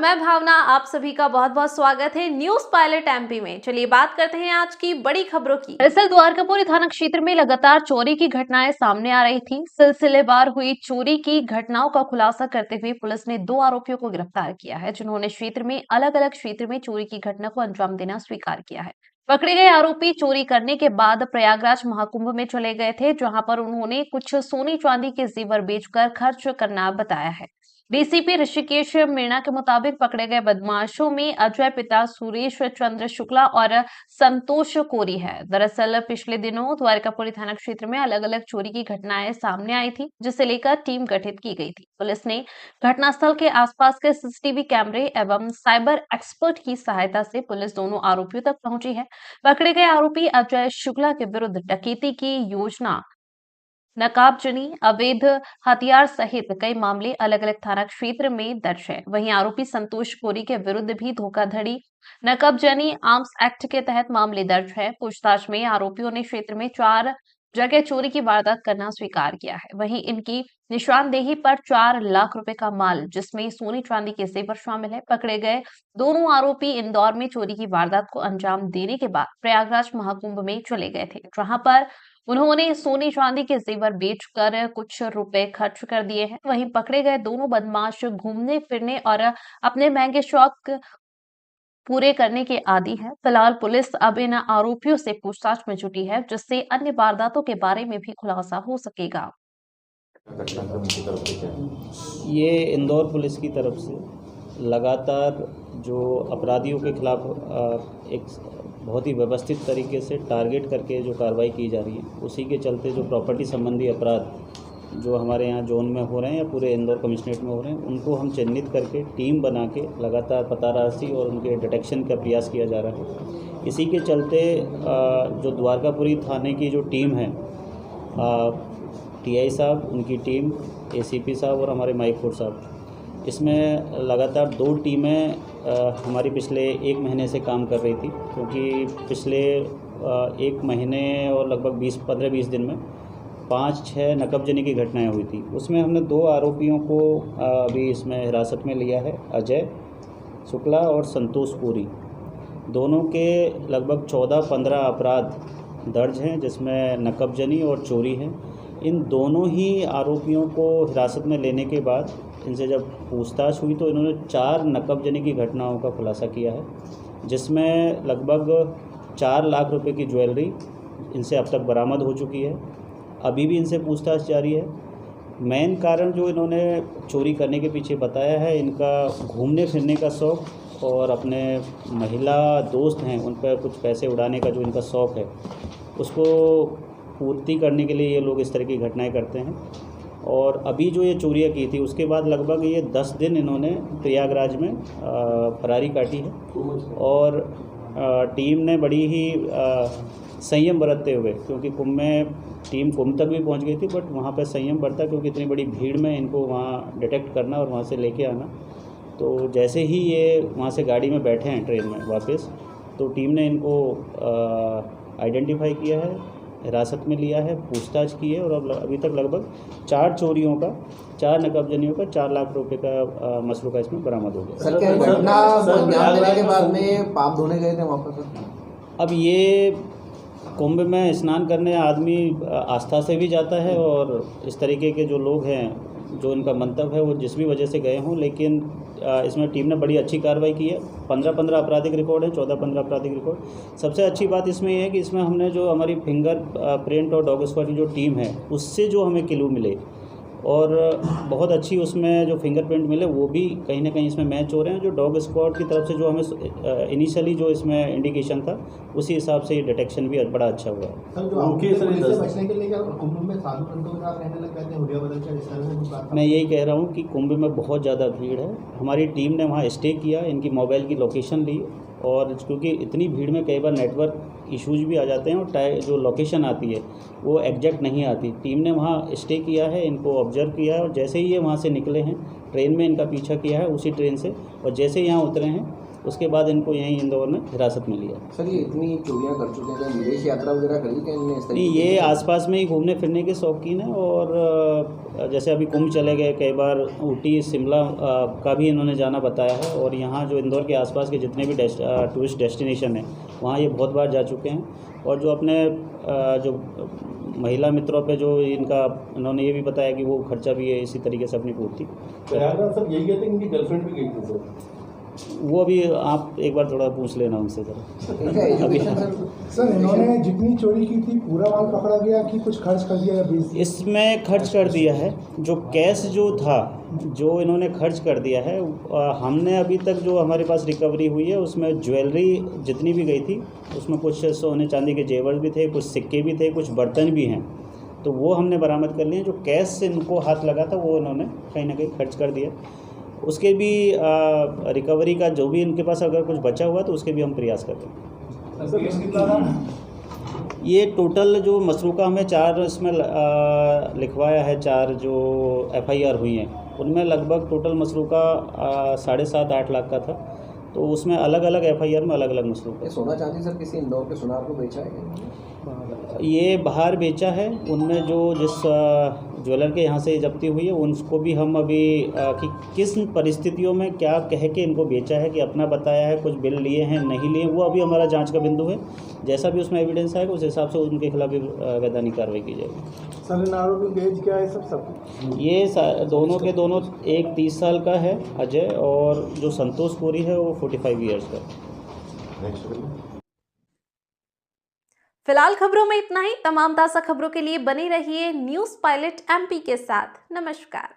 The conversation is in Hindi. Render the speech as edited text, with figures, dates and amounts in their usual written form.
मैं भावना, आप सभी का बहुत बहुत स्वागत है न्यूज पायलट एमपी में। चलिए बात करते हैं आज की बड़ी खबरों की। दरअसल द्वारकापुरी थाना क्षेत्र में लगातार चोरी की घटनाएं सामने आ रही थी। सिलसिलेवार हुई चोरी की घटनाओं का खुलासा करते हुए पुलिस ने 2 आरोपियों को गिरफ्तार किया है, जिन्होंने क्षेत्र में अलग अलग क्षेत्र में चोरी की घटना को अंजाम देना स्वीकार किया है। पकड़े गए आरोपी चोरी करने के बाद प्रयागराज महाकुंभ में चले गए थे, जहां पर उन्होंने कुछ सोने चांदी के जेवर बेचकर खर्च करना बताया है। डीसीपी ऋषिकेश मीणा के मुताबिक पकड़े गए बदमाशों में अजय पिता सुरेश चंद्र शुक्ला और संतोष कोरी है। दरअसल पिछले दिनों द्वारकापुरी थाना क्षेत्र में अलग अलग चोरी की घटनाएं सामने आई थी, जिसे लेकर टीम गठित की गई थी। पुलिस ने घटनास्थल के आसपास के सीसीटीवी कैमरे एवं साइबर एक्सपर्ट की सहायता से पुलिस दोनों आरोपियों तक पहुंची है। पकड़े गए आरोपी अजय शुक्ला के विरुद्ध डकैती की योजना, नकाबजनी, अवैध हथियार सहित कई मामले अलग अलग थाना क्षेत्र में दर्ज है। वहीं आरोपी संतोष कोरी के विरुद्ध भी धोखाधड़ी, नकाबजनी, आर्म्स एक्ट के तहत मामले दर्ज है। पूछताछ में आरोपियों ने क्षेत्र में 4 जगह चोरी की वारदात करना स्वीकार किया है। वहीं इनकी निशानदेही पर 4 लाख रुपए का माल, जिसमें सोने चांदी के जेवर शामिल है। पकड़े गए दोनों आरोपी इंदौर में चोरी की वारदात को अंजाम देने के बाद प्रयागराज महाकुंभ में चले गए थे, जहां पर उन्होंने सोने चांदी के जेवर बेचकर कुछ रुपए खर्च कर दिए हैं। वहीं पकड़े गए दोनों बदमाश घूमने फिरने और अपने महंगे शौक पूरे करने के आदी हैं। फिलहाल पुलिस अब इन आरोपियों से पूछताछ में जुटी है, जिससे अन्य वारदातों के बारे में भी खुलासा हो सकेगा। ये इंदौर पुलिस की तरफ से लगातार जो अपराधियों के खिलाफ एक बहुत ही व्यवस्थित तरीके से टारगेट करके जो कार्रवाई की जा रही है, उसी के चलते जो प्रॉपर्टी संबंधी अपराध जो हमारे यहाँ जोन में हो रहे हैं या पूरे इंदौर कमिश्नरेट में हो रहे हैं, उनको हम चिन्हित करके टीम बना के लगातार पतारासी और उनके डिटेक्शन का प्रयास किया जा रहा है। इसी के चलते जो द्वारकापुरी थाने की जो टीम है, टीआई साहब, उनकी टीम, एसीपी साहब और हमारे माइकपुर साहब, इसमें लगातार 2 टीमें हमारी पिछले 1 महीने से काम कर रही थी, क्योंकि पिछले 1 महीने और लगभग 15-20 दिन में 5-6 नकबजनी की घटनाएं हुई थी। उसमें हमने 2 आरोपियों को अभी इसमें हिरासत में लिया है, अजय शुक्ला और संतोष कोरी। दोनों के लगभग 14-15 अपराध दर्ज हैं, जिसमें नकबजनी और चोरी है। इन दोनों ही आरोपियों को हिरासत में लेने के बाद इनसे जब पूछताछ हुई तो इन्होंने 4 नकबजनी की घटनाओं का खुलासा किया है, जिसमें लगभग 4 लाख रुपए की ज्वेलरी इनसे अब तक बरामद हो चुकी है। अभी भी इनसे पूछताछ जारी है। मेन कारण जो इन्होंने चोरी करने के पीछे बताया है, इनका घूमने फिरने का शौक़ और अपने महिला दोस्त हैं उन पर कुछ पैसे उड़ाने का जो इनका शौक़ है, उसको पूर्ति करने के लिए ये लोग इस तरह की घटनाएं करते हैं। और अभी जो ये चोरियां की थी, उसके बाद लगभग ये 10 दिन इन्होंने प्रयागराज में फरारी काटी है। और टीम ने बड़ी ही संयम बरतते हुए, क्योंकि कुंभ में टीम कुंभ तक भी पहुंच गई थी, बट वहां पर संयम बरता, क्योंकि इतनी बड़ी भीड़ में इनको वहां डिटेक्ट करना और वहां से लेके आना। तो जैसे ही ये वहां से गाड़ी में बैठे हैं ट्रेन में वापस, तो टीम ने इनको आइडेंटिफाई किया है, हिरासत में लिया है, पूछताछ की है और अब अभी तक लगभग 4 चोरियों का, 4 नकबजनियों का 4 लाख रुपए का मसरूका इसमें बरामद हो गया। सर, क्या घटना अंजाम देने के बाद में पाप धोने गए थे वापस? अब ये कुंभ में स्नान करने आदमी आस्था से भी जाता है, और इस तरीके के जो लोग हैं, जो इनका मंतव्य है वो जिस भी वजह से गए हों, लेकिन इसमें टीम ने बड़ी अच्छी कार्रवाई की है। 15-15 आपराधिक रिकॉर्ड है, 14-15 आपराधिक रिकॉर्ड। सबसे अच्छी बात इसमें यह है कि इसमें हमने जो हमारी फिंगर प्रिंट और डॉग स्क्वाड की जो टीम है, उससे जो हमें क्लू मिले और बहुत अच्छी उसमें जो फिंगरप्रिंट मिले, वो भी कहीं ना कहीं इसमें मैच हो रहे हैं। जो डॉग स्क्वाड की तरफ से जो हमें इनिशियली जो इसमें इंडिकेशन था, उसी हिसाब से ये डिटेक्शन भी बड़ा अच्छा हुआ है। बचने के लिए क्या कुंभ में साधु संतों के साथ रहने लग गए थे, हुलिया बदलकर इस तरह से? मैं यही कह रहा हूँ कि कुंभ में बहुत ज़्यादा भीड़ है। हमारी टीम ने वहाँ स्टे किया, इनकी मोबाइल की लोकेशन ली, और क्योंकि इतनी भीड़ में कई बार नेटवर्क इश्यूज भी आ जाते हैं और जो लोकेशन आती है वो एग्जैक्ट नहीं आती। टीम ने वहाँ स्टे किया है, इनको ऑब्जर्व किया है, और जैसे ही ये वहाँ से निकले हैं, ट्रेन में इनका पीछा किया है उसी ट्रेन से, और जैसे ही यहाँ उतरे हैं उसके बाद इनको यहीं इंदौर में हिरासत में लिया। सर ये इतनी चोरियां कर चुके हैं, विदेश यात्रा वगैरह करी क्या इनने इस नहीं, ये आसपास में ही घूमने फिरने के शौकीन है और जैसे अभी कुंभ चले गए, कई बार ऊटी शिमला का भी इन्होंने जाना बताया है और यहाँ जो इंदौर के आसपास के जितने भी टूरिस्ट डेस्टिनेशन है वहाँ ये बहुत बार जा चुके हैं। और जो अपने जो महिला मित्रों पे जो इन्होंने ये भी बताया कि वो खर्चा भी है इसी तरीके से अपनी पूर्ति। प्रयागराज सर यही कहते हैं कि गर्लफ्रेंड भी गई थी सर। वो अभी आप एक बार थोड़ा पूछ लेना उनसे ज़रा। अभी सर इन्होंने जितनी चोरी की थी पूरा माल पकड़ा गया कि कुछ खर्च कर दिया या बेच दिया? इसमें खर्च कर दिया है। जो कैश जो था जो इन्होंने खर्च कर दिया है, हमने अभी तक जो हमारे पास रिकवरी हुई है उसमें ज्वेलरी जितनी भी गई थी उसमें कुछ सोने चांदी के जेवर भी थे, कुछ सिक्के भी थे, कुछ बर्तन भी हैं, तो वो हमने बरामद कर लिए। जो कैश से इनको हाथ लगा था वो इन्होंने कहीं ना कहीं खर्च कर दिया। उसके भी रिकवरी का जो भी इनके पास अगर कुछ बचा हुआ तो उसके भी हम प्रयास करते हैं। ये टोटल जो मसरूका हमें 4 इसमें लिखवाया है, 4 जो FIR हुई हैं उनमें लगभग टोटल मसरूका 7.5-8 लाख का था। तो उसमें अलग अलग FIR में अलग अलग मसरूका। सोना चांदी सर किसी इंदौर के सुनार को बेचा है? ये बाहर बेचा है। उनमें जो जिस ज्वेलर के यहाँ से जब्ती हुई है उनको भी हम अभी कि किस परिस्थितियों में क्या कह के इनको बेचा है कि अपना बताया है, कुछ बिल लिए हैं नहीं लिए, वो अभी हमारा जांच का बिंदु है। जैसा भी उसमें एविडेंस आएगा उस हिसाब से उनके खिलाफ भी वैधानिक कार्रवाई की जाएगी। सर इन आरोपी की एज क्या है सब? ये दोनों के दोनों, एक 30 साल का है अजय और जो संतोष पुरी है वो 45 ईयर्स का। फिलहाल खबरों में इतना ही। तमाम ताज़ा खबरों के लिए बने रहिए न्यूज़ पायलट MP के साथ। नमस्कार।